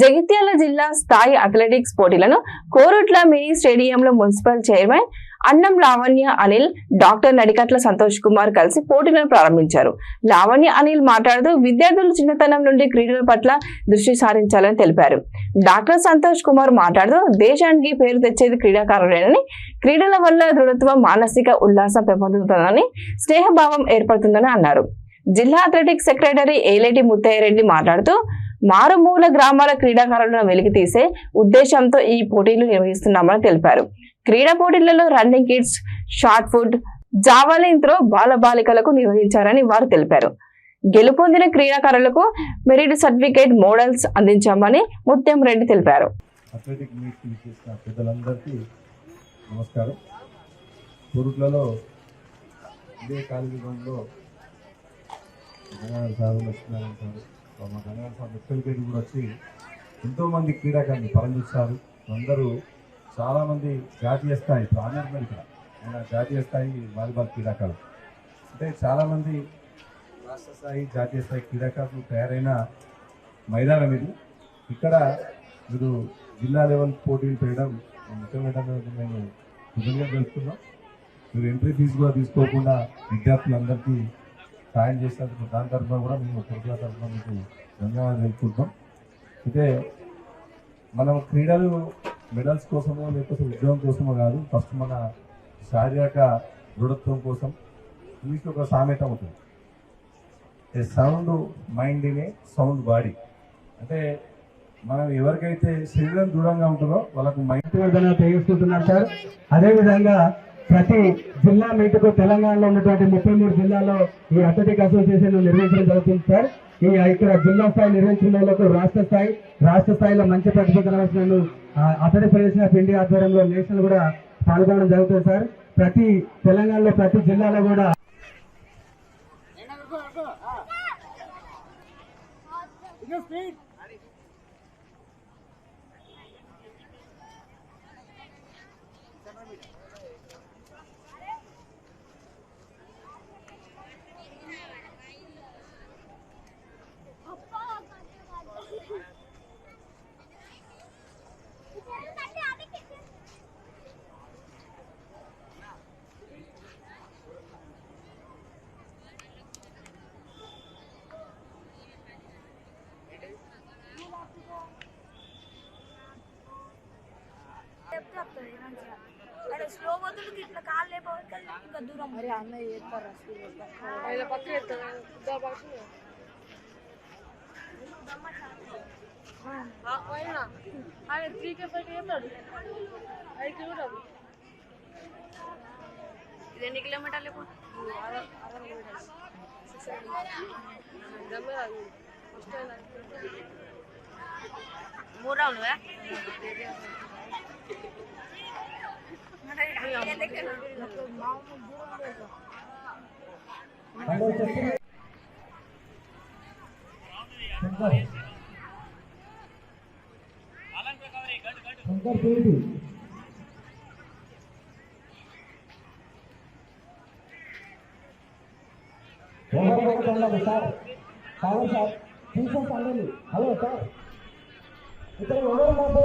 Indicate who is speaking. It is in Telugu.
Speaker 1: జగిత్యాల జిల్లా స్థాయి అథ్లెటిక్స్ పోటీలను కోరుట్ల మినీ స్టేడియంలో మున్సిపల్ చైర్మన్ అన్నం లావణ్య అనిల్, డాక్టర్ నడికట్ల సంతోష్ కుమార్ కలిసి పోటీలను ప్రారంభించారు. లావణ్య అనిల్ మాట్లాడుతూ విద్యార్థులు చిన్నతనం నుండి క్రీడల పట్ల దృష్టి సారించాలని తెలిపారు. డాక్టర్ సంతోష్ కుమార్ మాట్లాడుతూ దేశానికి పేరు తెచ్చేది క్రీడాకారులేనని, క్రీడల వల్ల దృఢత్వం, మానసిక ఉల్లాసం పెంపొందుతుందని, స్నేహభావం ఏర్పడుతుందని అన్నారు. జిల్లా అథ్లెటిక్స్ సెక్రటరీ ఏలేటి ముత్తయ్యరెడ్డి మాట్లాడుతూ మారుమూల గ్రామాల క్రీడాకారులను వెలికితీసే ఉద్దేశంతో ఈ పోటీలు నిర్వహిస్తున్నామని తెలిపారు. క్రీడా పోటీలలో running kits, shot put, javelin throw బాలబాలికలకు నిర్వహించారని వారు తెలిపారు. గెలుపొందిన క్రీడాకారులకు మెరిట్ సర్టిఫికేట్, మోడల్స్ అందించామని ముత్యం రెడ్డి తెలిపారు.
Speaker 2: కూడా వచ్చి ఎంతోమంది క్రీడాకారులు పరంజుస్తారు. అందరూ చాలామంది జాతీయ స్థాయి జాతీయ స్థాయి వాలీబాల్ క్రీడాకారులు అంటే చాలామంది రాష్ట్ర స్థాయి, జాతీయ స్థాయి క్రీడాకారులు తయారైన మైదానం ఇది. ఇక్కడ మీరు జిల్లా లెవెల్ పోటీలు పెట్టడం ముఖ్యమైన మేము నిజంగా తెలుసుకున్నాం. మీరు ఎంట్రీ ఫీజు కూడా తీసుకోకుండా విద్యార్థులందరికీ సాయం చేసినందుకు దాని తరఫున కూడా మేము కొడుకుల తరఫున మీకు ధన్యవాదాలు తెలుపుకుంటాం. అయితే మనం క్రీడలు మెడల్స్ కోసమో లేకపోతే ఉద్యోగం కోసమో కాదు, ఫస్ట్ మన శారీరక దృఢత్వం కోసం. ఇంగ్లీష్లో ఒక సామెత ఉంటుంది, a sound mind in a sound body. అంటే మనం ఎవరికైతే శరీరం దృఢంగా ఉంటుందో వాళ్ళకు మైండ్
Speaker 3: తెలుసుకుంటున్నారు సార్. అదేవిధంగా ప్రతి జిల్లా మీటుకు తెలంగాణలో ఉన్నటువంటి 33 జిల్లాల్లో ఈ అథ్లెటిక్ అసోసియేషన్ నిర్వహించడం జరుగుతుంది సార్. ఇక్కడ జిల్లా స్థాయి నిర్వహించిన వాళ్ళకు రాష్ట్ర స్థాయిలో మంచి ప్రతిభ కనవలసిన అథ్లెటిక్ ఫెడరేషన్ ఆఫ్ ఇండియా ఆధ్వర్యంలో నేషనల్ కూడా పాల్గొనడం జరుగుతుంది సార్. ప్రతి తెలంగాణలో ప్రతి జిల్లాలో కూడా
Speaker 4: స్లో పోతుంది, ఇట్లా కాళ్ళు లేకపోతే ఇంకా దూరం. మరి అన్నయ్య చేస్తారు పక్క ఆయన 3K 5K చెప్తాడు. 5 కిలోమీటర్లు, ఇది ఎన్ని కిలోమీటర్లు? 3 రౌండ్
Speaker 3: హలో సార్, ఇక్కడ ఎవరు అందరు